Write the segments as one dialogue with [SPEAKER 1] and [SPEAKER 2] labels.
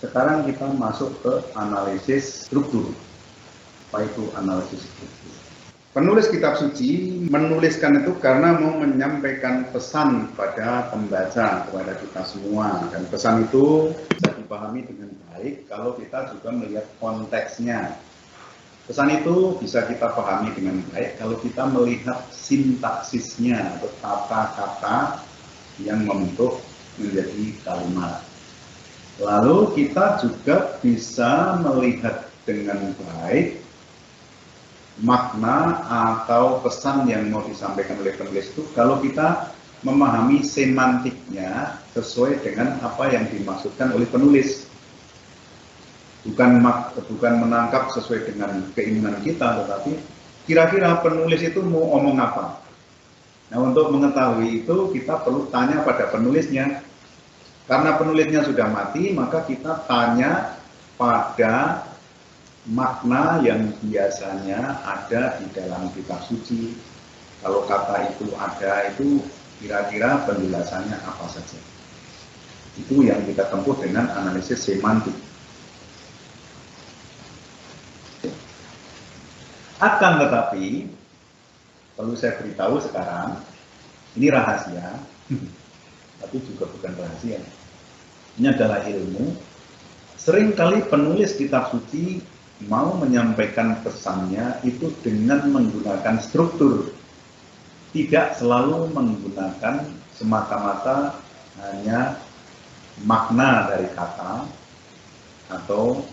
[SPEAKER 1] Sekarang kita masuk ke analisis struktur. Apa itu analisis struktur? Penulis kitab suci menuliskan itu karena mau menyampaikan pesan pada pembaca, kepada kita semua. Dan pesan itu bisa dipahami dengan baik kalau kita juga melihat konteksnya. Pesan itu bisa kita pahami dengan baik kalau kita melihat sintaksisnya atau kata-kata yang membentuk menjadi kalimat. Lalu kita juga bisa melihat dengan baik makna atau pesan yang mau disampaikan oleh penulis itu kalau kita memahami semantiknya sesuai dengan apa yang dimaksudkan oleh penulis. Bukan menangkap sesuai dengan keinginan kita, tetapi kira-kira penulis itu mau omong apa. Nah, untuk mengetahui itu kita perlu tanya pada penulisnya. Karena penulisnya sudah mati, maka kita tanya pada makna yang biasanya ada di dalam kitab suci. Kalau kata itu ada, itu kira-kira penjelasannya apa saja. Itu yang kita tempuh dengan analisis semantik. Akan tetapi, perlu saya beritahu sekarang, ini rahasia, tapi juga bukan rahasia. Ini adalah ilmu. Seringkali penulis kitab suci mau menyampaikan pesannya itu dengan menggunakan struktur. Tidak selalu menggunakan semata-mata hanya makna dari kata atau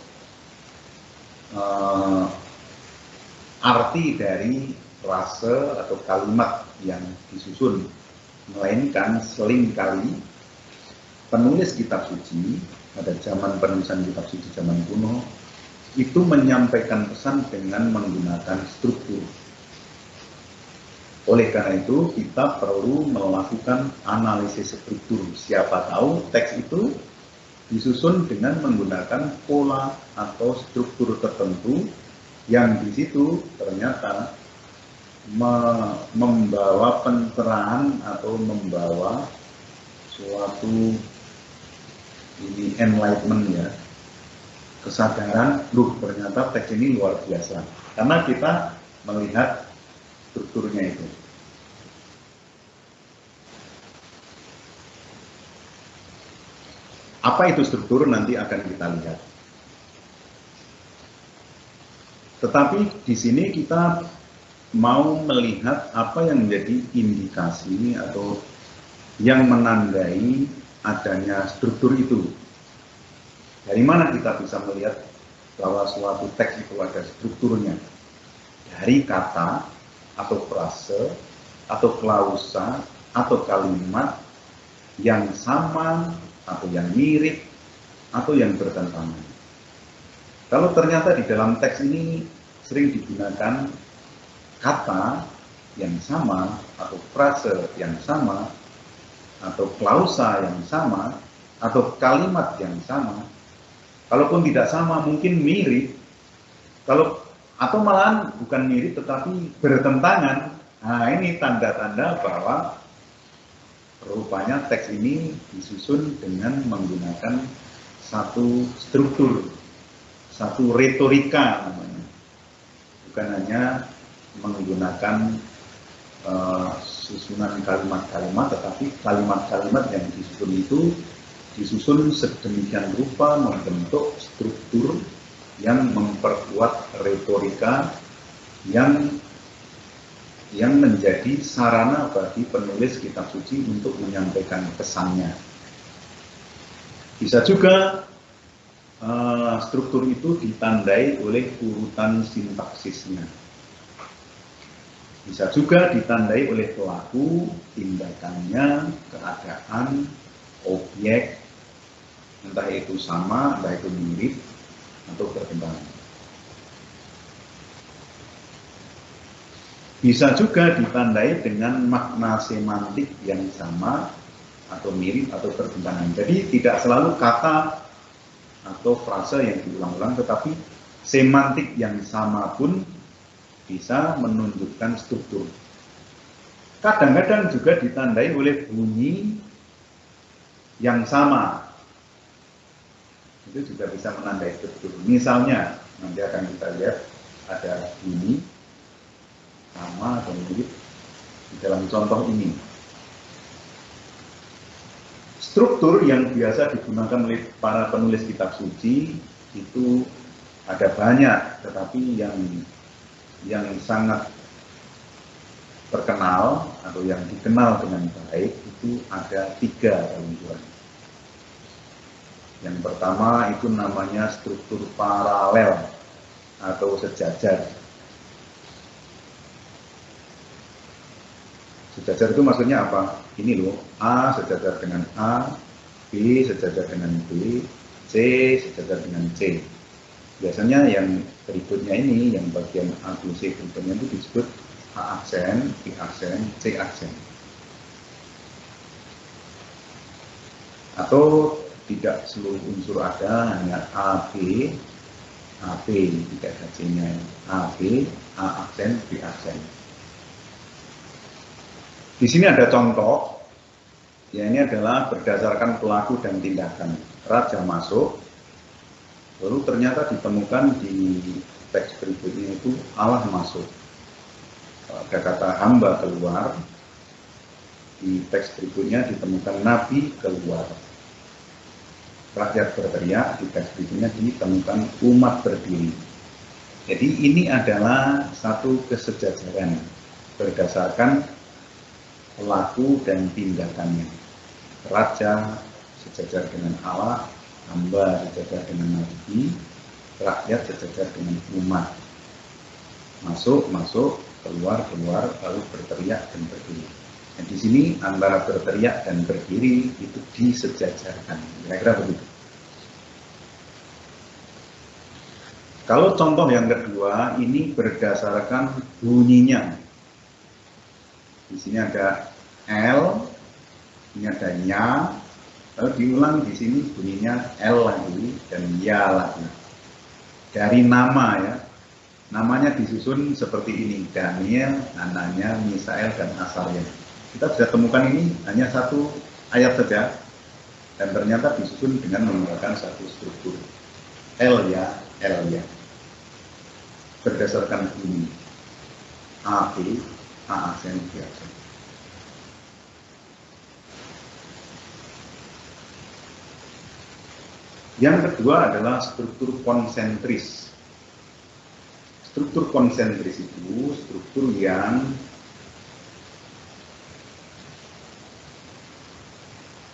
[SPEAKER 1] arti dari frase atau kalimat yang disusun, melainkan seringkali penulis kitab suci pada zaman penulisan kitab suci zaman kuno itu menyampaikan pesan dengan menggunakan struktur. Oleh karena itu kita perlu melakukan analisis struktur. Siapa tahu teks itu disusun dengan menggunakan pola atau struktur tertentu yang di situ ternyata membawa pencerahan atau membawa suatu enlightenment ya, kesadaran, ternyata teks ini luar biasa karena kita melihat strukturnya itu. Apa itu struktur nanti akan kita lihat. Tetapi di sini kita mau melihat apa yang menjadi indikasi atau yang menandai adanya struktur itu. Dari mana kita bisa melihat bahwa suatu teks itu ada strukturnya? Dari kata atau frase atau klausa atau kalimat yang sama atau yang mirip atau yang bertentangan. Kalau ternyata di dalam teks ini sering digunakan kata yang sama atau frase yang sama atau klausa yang sama atau kalimat yang sama, kalaupun tidak sama mungkin mirip, atau malahan bukan mirip tetapi bertentangan. Nah, ini tanda-tanda bahwa rupanya teks ini disusun dengan menggunakan satu struktur, satu retorika namanya. Bukan hanya menggunakan susunan kalimat-kalimat, tetapi kalimat-kalimat yang disusun itu disusun sedemikian rupa membentuk struktur yang memperkuat retorika yang menjadi sarana bagi penulis kitab suci untuk menyampaikan pesannya. Bisa juga struktur itu ditandai oleh urutan sintaksisnya. Bisa juga ditandai oleh pelaku, tindakannya, keadaan, objek, entah itu sama, entah itu mirip, atau bertentangan. Bisa juga ditandai dengan makna semantik yang sama, atau mirip, atau bertentangan. Jadi tidak selalu kata atau frase yang diulang-ulang, tetapi semantik yang sama pun bisa menunjukkan struktur. Kadang-kadang juga ditandai oleh bunyi yang sama. itu juga bisa menandai struktur. Misalnya, nanti akan kita lihat ada ini, sama atau mirip di dalam contoh ini. Struktur yang biasa digunakan oleh para penulis kitab suci itu ada banyak, tetapi yang sangat terkenal atau yang dikenal dengan baik itu ada 3 keunggulan. Yang pertama itu namanya struktur paralel atau sejajar. Sejajar itu maksudnya apa? Ini loh, A sejajar dengan A, B sejajar dengan B, C sejajar dengan C. Biasanya yang berikutnya ini, yang bagian A, B, C berikutnya itu disebut A aksen, B aksen, C aksen. Atau tidak seluruh unsur ada, hanya A, B, tidak ada C-nya. A, B, A aksen, B aksen. Di sini ada contoh, ya ini adalah berdasarkan pelaku dan tindakan. Raja masuk, lalu ternyata ditemukan di teks berikutnya itu Allah masuk. Ada kata hamba keluar, di teks berikutnya ditemukan nabi keluar. Rakyat berteriak, di teks berikutnya ditemukan umat berdiri. Jadi ini adalah satu kesejajaran berdasarkan pelaku dan tindakannya. Raja sejajar dengan Allah, hamba sejajar dengan nabi, rakyat sejajar dengan umat. Masuk, keluar, lalu berteriak dan berdiri. Nah, di sini antara berteriak dan berdiri itu disejajarkan. Kira-kira begitu. Kalau contoh yang kedua, ini berdasarkan bunyinya. Di sini ada L, ini ada nya, lalu diulang di sini bunyinya L lagi dan ya lagi. Dari nama ya, namanya disusun seperti ini: Daniel, Anania, Misael, dan Asaria. Kita sudah temukan ini hanya satu ayat saja, dan ternyata disusun dengan menggunakan satu struktur L ya, berdasarkan bunyi A, B, A aksen, B aksen. Yang kedua adalah struktur konsentris. Struktur konsentris itu struktur yang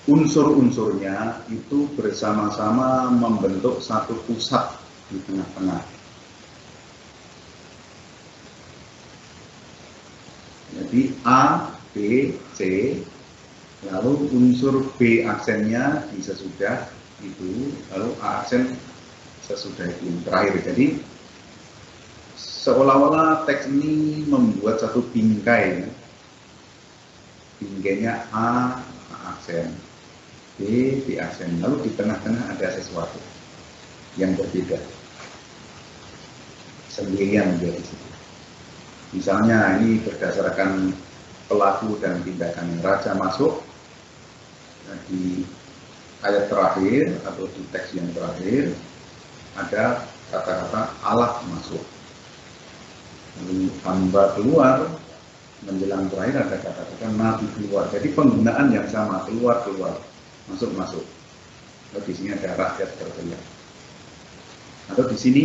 [SPEAKER 1] unsur-unsurnya itu bersama-sama membentuk satu pusat di tengah-tengah. Jadi A, B, C, lalu unsur B aksennya di sesudah itu, lalu A aksen sesudah itu terakhir. Jadi seolah-olah teks ini membuat satu bingkai. Bingkainya A aksen, B aksen, lalu di tengah-tengah ada sesuatu yang berbeda. Sendirian menjadi situ. Misalnya ini berdasarkan pelaku dan tindakan. Raja masuk, di ayat terakhir atau di teks yang terakhir ada kata-kata Allah masuk. Lalu hamba keluar, menjelang terakhir ada kata-kata nabi keluar. Jadi penggunaan yang sama, keluar, masuk. Lalu di sini ada rakyat berteriak. Atau di sini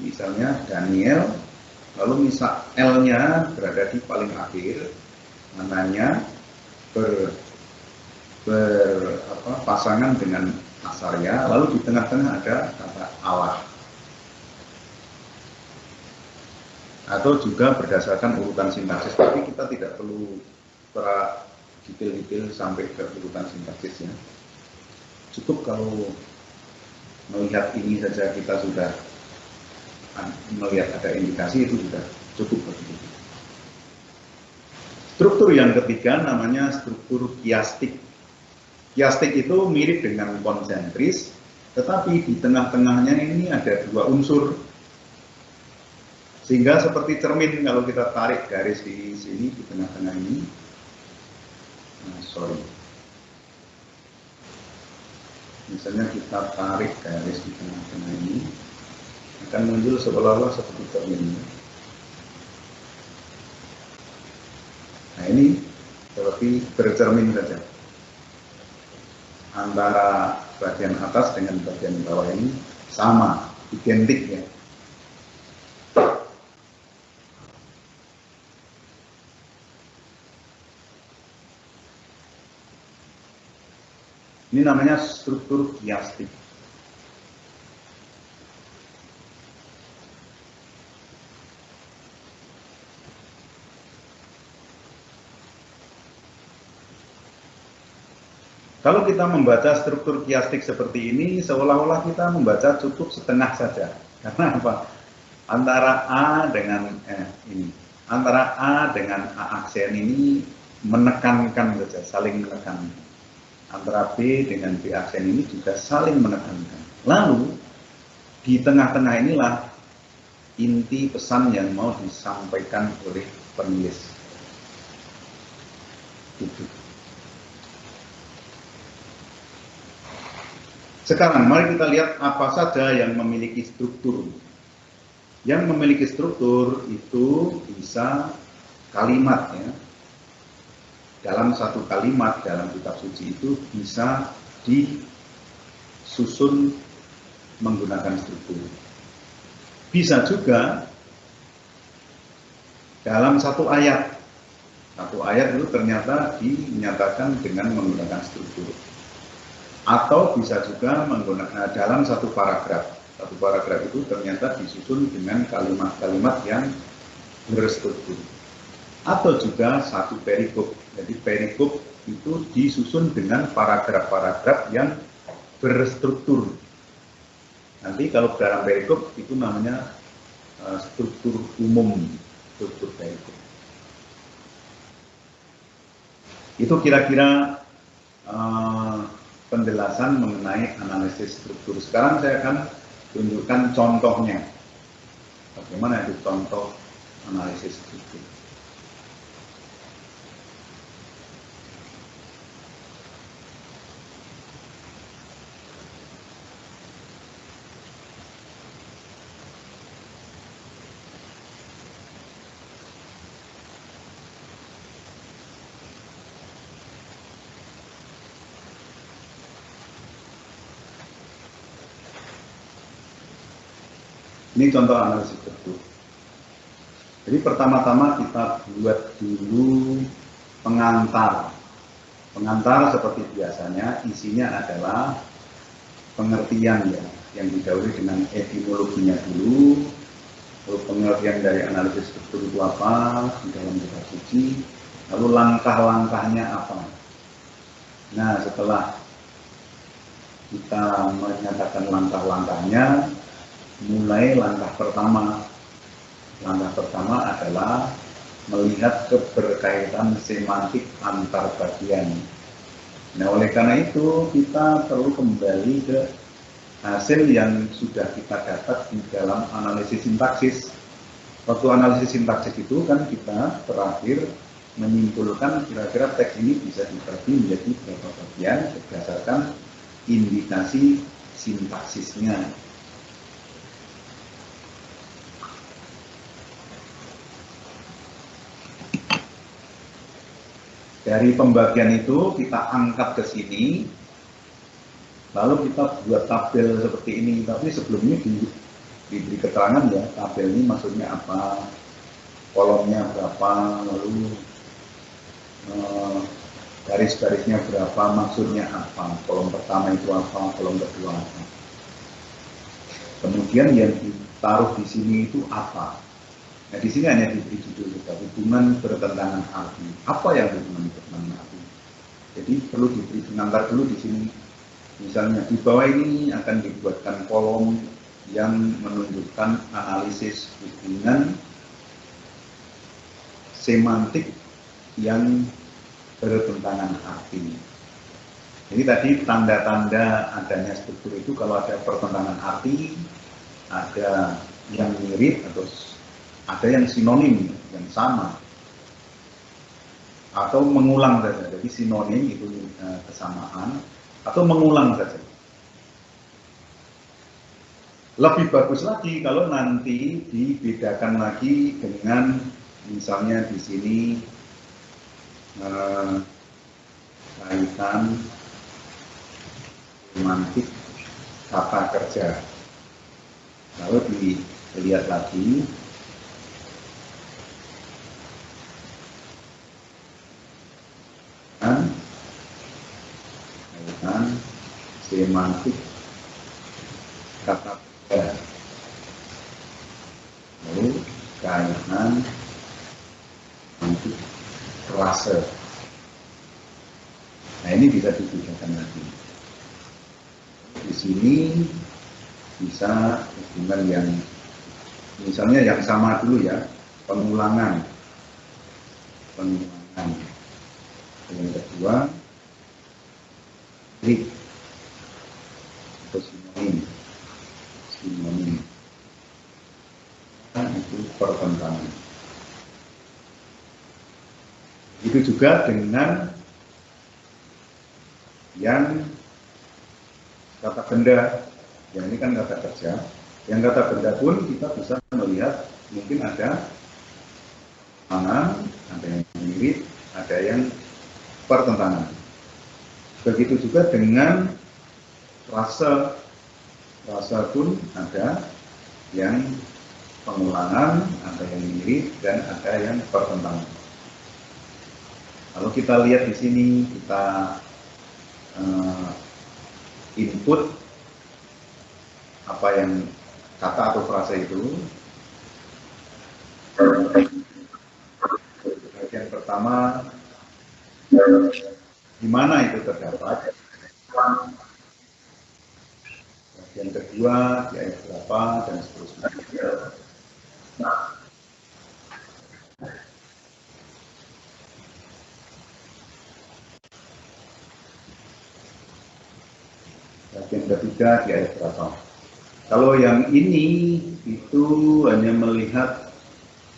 [SPEAKER 1] misalnya Daniel, lalu misal L-nya berada di paling akhir, mananya pasangan dengan Asaria, lalu di tengah-tengah ada kata Allah. Atau juga berdasarkan urutan sintaksis, tapi kita tidak perlu detail-detail sampai ke urutan sintaksisnya. Cukup kalau melihat ini saja kita sudah melihat ada indikasi, itu sudah cukup bagi kita. Struktur yang ketiga namanya struktur kiastik. Kiastik itu mirip dengan konsentris, tetapi di tengah-tengahnya ini ada dua unsur. Sehingga seperti cermin kalau kita tarik garis di sini, di tengah-tengah ini. Misalnya kita tarik garis di tengah-tengah ini, akan muncul seolah-olah seperti cermin. Nah ini seperti bercermin saja. Antara bagian atas dengan bagian bawah ini sama, identik ya. Ini namanya struktur kiastik. Kalau kita membaca struktur kiastik seperti ini, seolah-olah kita membaca cukup setengah saja. Karena apa? Antara A dengan antara A dengan A aksen ini menekankan saja, saling menekankan. Antara B dengan B aksen ini juga saling menekankan. Lalu di tengah-tengah inilah inti pesan yang mau disampaikan oleh penulis itu. Sekarang mari kita lihat apa saja yang memiliki struktur. Yang memiliki struktur itu bisa kalimat ya. Dalam satu kalimat dalam kitab suci itu bisa disusun menggunakan struktur. Bisa juga dalam satu ayat. Satu ayat itu ternyata dinyatakan dengan menggunakan struktur. Atau bisa juga menggunakan dalam satu paragraf. Satu paragraf itu ternyata disusun dengan kalimat-kalimat yang berstruktur. Atau juga satu perikop. Jadi perikop itu disusun dengan paragraf-paragraf yang berstruktur. Nanti kalau dalam perikop itu namanya struktur umum, struktur perikop. Itu kira-kira penjelasan mengenai analisis struktur. Sekarang saya akan tunjukkan contohnya. Bagaimana itu contoh analisis struktur. Ini contoh analisis struktur. Jadi pertama-tama kita buat dulu pengantar. Pengantar seperti biasanya isinya adalah pengertian ya, yang didahului dengan etimologinya dulu, lalu pengertian dari analisis struktur itu apa di dalam kitab suci, lalu langkah-langkahnya apa. Nah setelah kita menyatakan langkah-langkahnya, mulai langkah pertama. Langkah pertama adalah melihat keberkaitan semantik antar bagian. Nah, oleh karena itu kita perlu kembali ke hasil yang sudah kita dapat di dalam analisis sintaksis. Waktu analisis sintaksis itu kan kita terakhir menyimpulkan kira-kira teks ini bisa dibagi menjadi berapa bagian berdasarkan indikasi sintaksisnya. Dari pembagian itu kita angkat ke sini, lalu kita buat tabel seperti ini. Tapi sebelumnya diberi keterangan ya, tabel ini maksudnya apa, kolomnya berapa, lalu garis-garisnya berapa, maksudnya apa, kolom pertama itu apa, kolom kedua apa. Kemudian yang ditaruh di sini itu apa. Nah, di sini hanya diberi judul hubungan bertentangan arti. Apa yang hubungan bertentangan arti? Jadi perlu diberi pengantar dulu di sini. Misalnya di bawah ini akan dibuatkan kolom yang menunjukkan analisis hubungan semantik yang bertentangan arti. Jadi tadi tanda-tanda adanya struktur itu kalau ada pertentangan arti, ada yang mirip atau ada yang sinonim, yang sama, atau mengulang saja. Jadi sinonim itu kesamaan, atau mengulang saja. Lebih bagus lagi kalau nanti dibedakan lagi dengan misalnya di sini kaitan semantik kata kerja. Kalau dilihat lagi, kaitan semantik kata kerja. Lalu kaitan semantik frase. Nah, ini bisa dibedakan lagi. Di sini bisa hubungan yang misalnya yang sama dulu ya, pengulangan. Yang kedua, trik atau sinonim. Nah, itu pertentangan. Itu juga dengan yang kata benda, yang ini kan kata kerja. Yang kata benda pun kita bisa melihat mungkin ada yang mirip, ada yang pertentangan. Begitu juga dengan frase pun ada yang pengulangan, ada yang mirip, dan ada yang pertentangan. Kalau kita lihat di sini, kita input apa yang kata atau frase itu. Bagian pertama, di mana itu terdapat. Bagian kedua, di ayat berapa, dan seterusnya. Bagian ketiga di ayat berapa. Kalau yang ini itu hanya melihat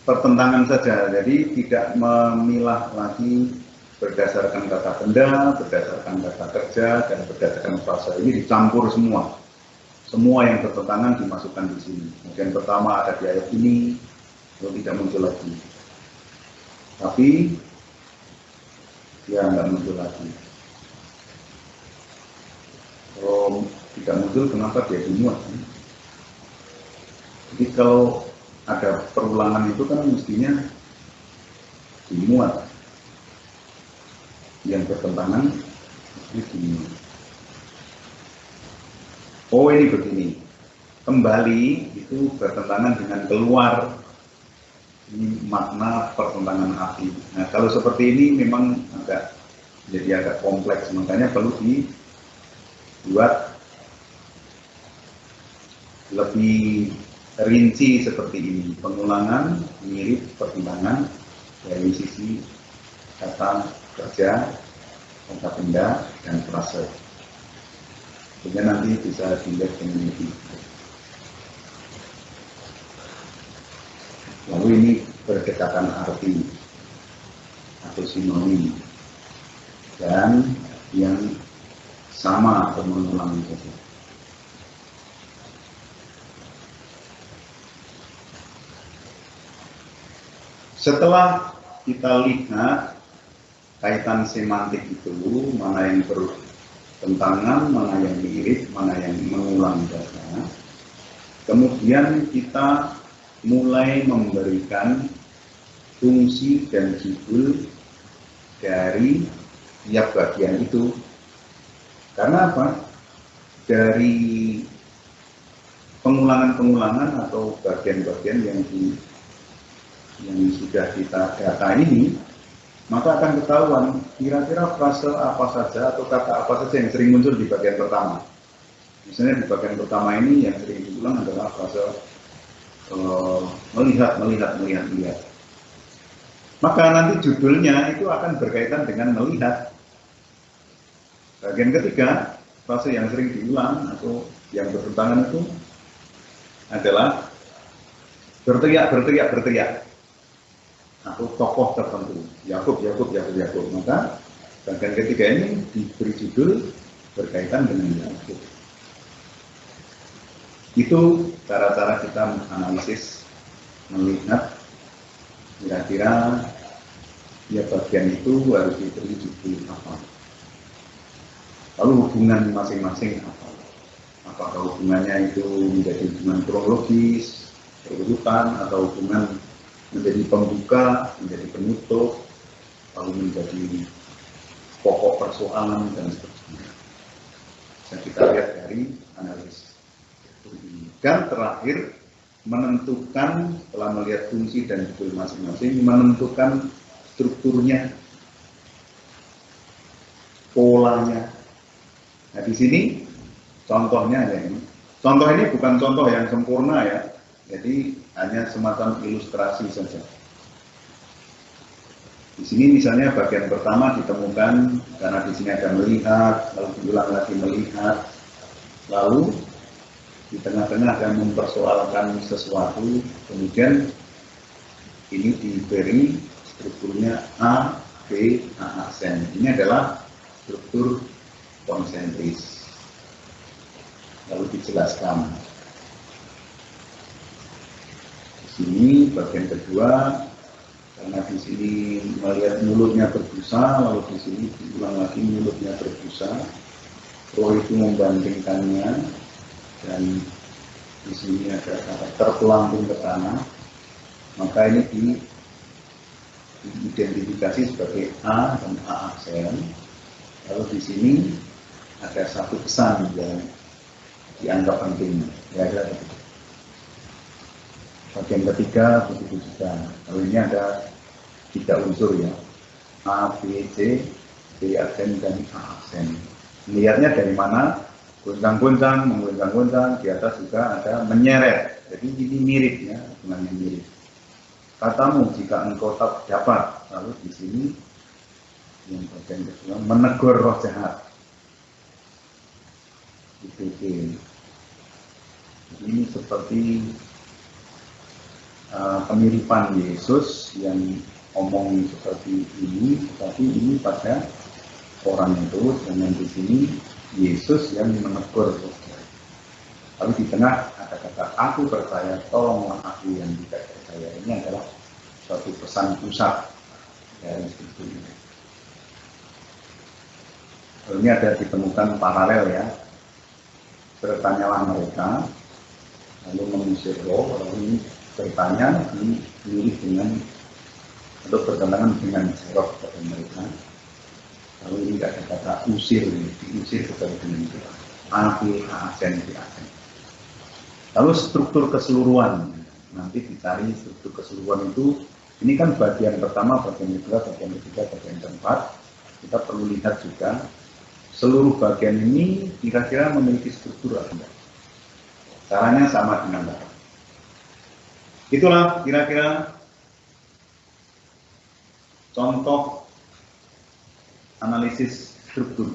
[SPEAKER 1] pertentangan saja, jadi tidak memilah lagi berdasarkan kata benda, berdasarkan kata kerja, dan berdasarkan frase. Ini dicampur semua. Semua yang bertentangan dimasukkan di sini. Bagian pertama ada di ayat ini, lalu tidak muncul lagi. Tapi dia nggak muncul lagi. Kalau tidak muncul, kenapa dia dimuat? Jadi kalau ada perulangan itu kan mestinya dimuat. Yang bertentangan ini dimuat. Oh, ini begini. Kembali itu bertentangan dengan keluar. Ini makna pertentangan arti. Nah, kalau seperti ini memang jadi agak kompleks. Makanya perlu dibuat lebih rinci seperti ini. Pengulangan, mirip, pertentangan dari sisi kata kerja, kata benda, dan frase. Sehingga nanti bisa dilihat dengan lebih. Lalu ini berdekatan arti atau sinonim dan yang sama atau mengulangi saja. Setelah kita lihat kaitan semantik itu, mana yang bertentangan, mana yang mirip, mana yang mengulang data, kemudian kita mulai memberikan fungsi dan judul dari tiap bagian itu. Karena apa? Dari pengulangan-pengulangan atau bagian-bagian yang sudah kita data ini, maka akan ketahuan kira-kira frase apa saja atau kata apa saja yang sering muncul di bagian pertama. Misalnya di bagian pertama ini yang sering diulang adalah frase melihat. Maka nanti judulnya itu akan berkaitan dengan melihat. Bagian ketiga, frase yang sering diulang atau yang bertentangan itu adalah berteriak atau tokoh tertentu. Yakub. Maka bagian ketiga ini diberi judul berkaitan dengan Yakub. Itu cara-cara kita menganalisis, melihat kira-kira ya bagian itu harus diberi judul apa, lalu hubungan masing-masing apa, apakah hubungannya itu menjadi hubungan kronologis, berurutan, atau hubungan menjadi pembuka, menjadi penutup, lalu menjadi pokok persoalan dan seterusnya. Dan kita lihat dari analisis. Dan terakhir, menentukan, setelah melihat fungsi dan judul masing-masing, menentukan strukturnya, polanya. Nah, di sini contohnya ya ini. Contoh ini bukan contoh yang sempurna ya, jadi hanya semacam ilustrasi saja. Di sini misalnya bagian pertama ditemukan karena di sini ada melihat, lalu diulang lagi melihat, lalu di tengah-tengah ada mempersoalkan sesuatu, kemudian ini diberi strukturnya A, B, A aksen. Ini adalah struktur konsentris. Lalu dijelaskan. Di sini bagian kedua, karena di sini melihat mulutnya berbusa, lalu di sini diulang lagi mulutnya berbusa. Roh itu membandingkannya, dan di sini ada karakter pelampung ke tanah, maka ini diidentifikasi sebagai A dan A aksen. Lalu di sini ada satu pesan yang dianggap penting. Ya, bagian ketiga begitu juga. Lalu ini ada 3 unsur ya, A, B, C, B aksen dan A aksen. Lihatnya dari mana? Goncang-goncang, menggoncang-goncang, di atas juga ada menyeret. Jadi ini mirip ya, hubungannya mirip. Katamu jika engkau tak dapat, lalu di sini yang bagian kedua menegur roh jahat. Ini seperti kemiripan Yesus yang omong seperti ini, tapi ini pada orang itu, dengan di sini Yesus yang menegur. Lalu di tengah ada kata aku percaya, tolonglah aku yang tidak percaya. Ini adalah suatu pesan pusat dari situ. Lalu ini ada ditemukan paralel ya. Bertanyalah mereka, lalu mengusir roh, lalu ini bertanya, ini mirip dengan atau bertentangan dengan jawab kepada mereka. Lalu ini ada kata usir, diusir kepada dengan itu. A, B, A, aksen, B, aksen. Lalu struktur keseluruhan, nanti dicari struktur keseluruhan itu, ini kan bagian pertama, bagian kedua, bagian ketiga, bagian keempat. Kita perlu lihat juga, seluruh bagian ini kira-kira memiliki struktur atau tidak. Caranya sama dengan tadi. Itulah kira-kira contoh analisis struktur.